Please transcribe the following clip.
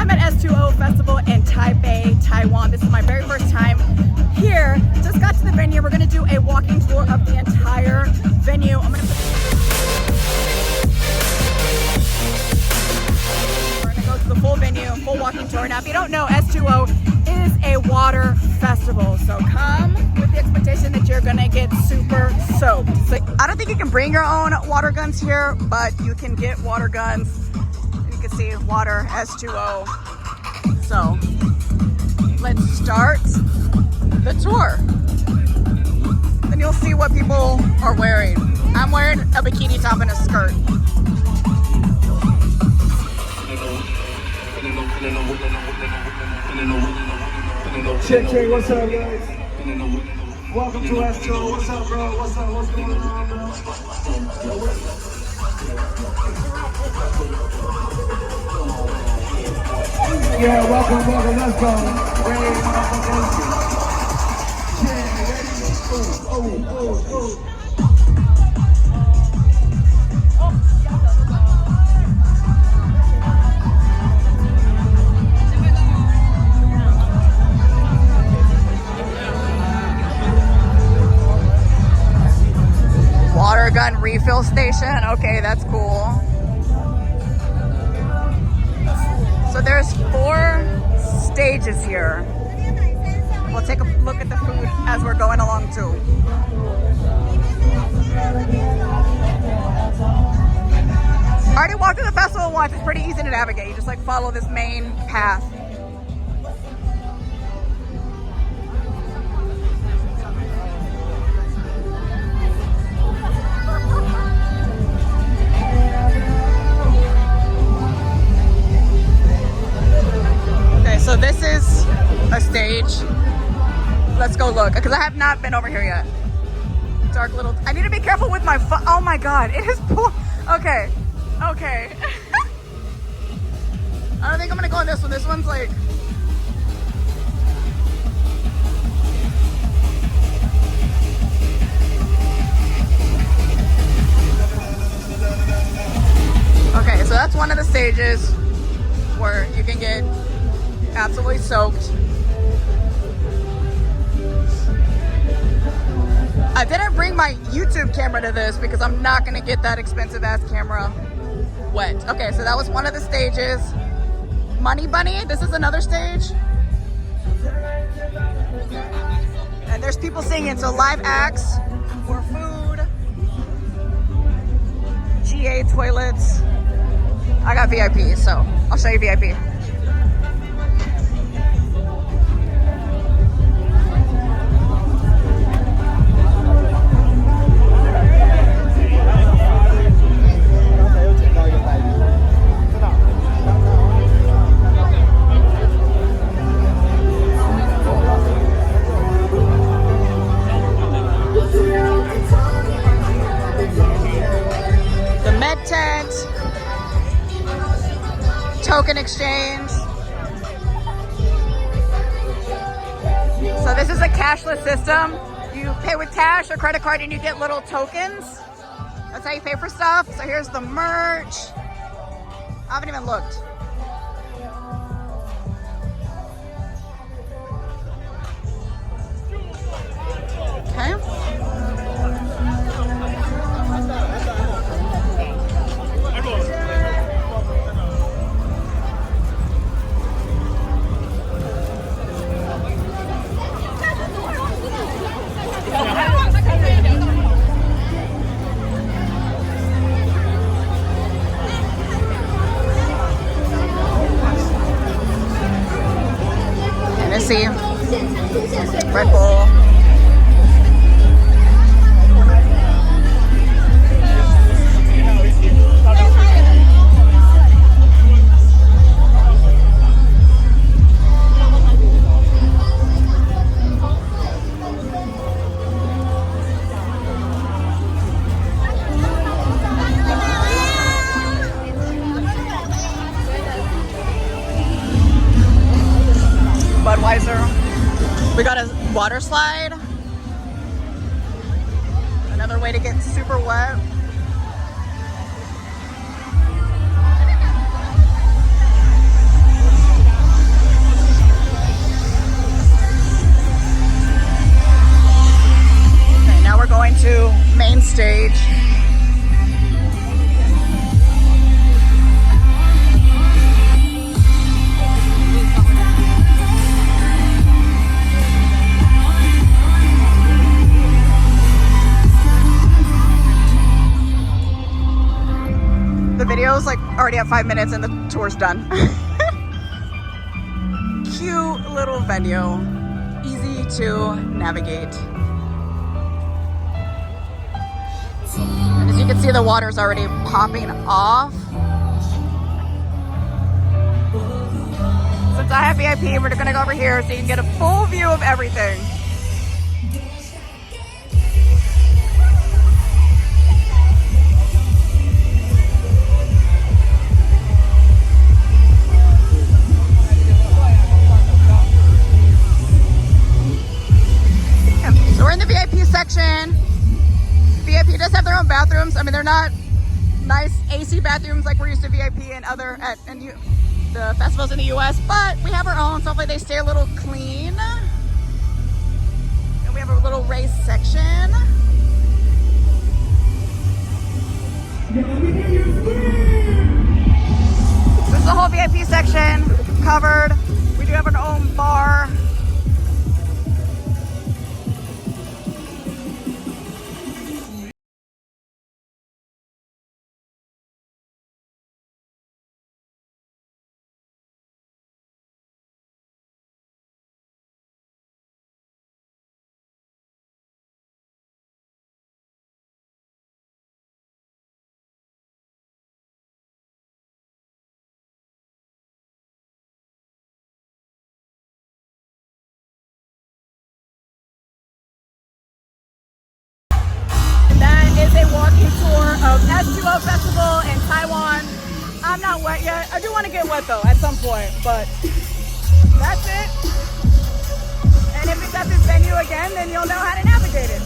I'm at S2O Festival in Taipei, Taiwan. This is my very first time here. Just got to the venue. We're gonna do a walking tour of the entire venue. We're gonna go to the full venue, full walking tour. Now, if you don't know, S2O is a water festival, so come with the expectation that you're gonna get super soaked. So I don't think you can bring your own water guns here, but you can get water guns. You can see water, S2O. So let's start the tour. Then you'll see what people are wearing. I'm wearing a bikini top and a skirt. Check, check, what's up, guys? Welcome to S2O. What's up, bro? What's up? What's going on, bro? Yeah, welcome, welcome. Let's go. Ready, motherfuckers. Yeah, ready? Oh. Water gun refill station. Okay, that's cool. So there's 4 stages here. We'll take a look at the food as we're going along too. I already walked through the festival once. It's pretty easy to navigate. You just like follow this main path. So this is a stage. Let's go look, because I have not been over here yet. Dark little, I need to be careful with my phone. Oh my God, it is poor. Okay. I don't think I'm gonna go on this one. This one's like, okay, so that's one of the stages where you can get absolutely soaked. I didn't bring my YouTube camera to this because I'm not gonna get that expensive ass camera wet. Okay, so that was one of the stages. Money Bunny, this is another stage. And there's people singing, so live acts for food, GA toilets. I got VIP, so I'll show you VIP. Token exchange. So this is a cashless system. You pay with cash or credit card and you get little tokens. That's how you pay for stuff. So here's the merch. I haven't even looked. Okay. Hennessy, Red Bull. We got a water slide. Another way to get super wet. stage. The video's like already at 5 minutes and the tour's done. Cute little venue, easy to navigate. And as you can see, the water's already popping off. Since I have VIP, we're gonna go over here so you can get a full view of everything. So we're in the VIP section. VIP does have their own bathrooms. I mean, they're not nice AC bathrooms like we're used to VIP and the festivals in the US, but we have our own, so hopefully they stay a little clean. And we have a little race section. This is the whole VIP section covered. We do have our own bar. Is a walking tour of S2O Festival in Taiwan. I'm not wet yet. I do want to get wet though at some point, but that's it. And if it's at this venue again, then you'll know how to navigate it.